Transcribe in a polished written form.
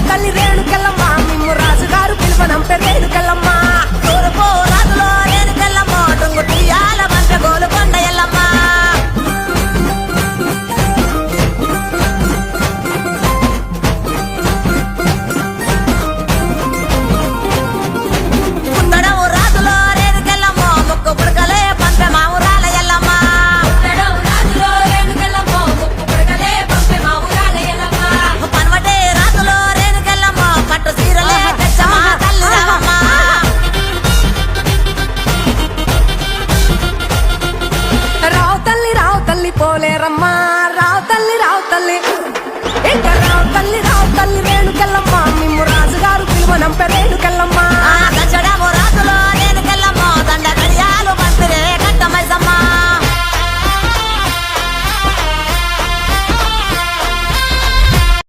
తల్లి రేణుకెళ్ళమ్మ మిమ్ము రాజుగారు పిలువనంపే రేణుకెళ్ళమ్మ తూర్పు రాజులో రేణుకెళ్ళమ్మ టుంగు తుయ్యాల మంట గోలుకొండ ఎల్లమ్మ పుట్టడం రాజులో రేణుకెళ్ళమ్మ ముక్కు పుడకలే పంపె మా ఊరాల ఎల్లమ్మ పనవటే రాజులో రేణుకెళ్ళమ్మ పట్టు సీరలే తెచ్చమ్మ తల్లి రావమ్మ రావు తల్లి పోలేరమ్మా రావు తల్లి ఇంకా రావు తల్లి రేణుకెళ్ళమ్మ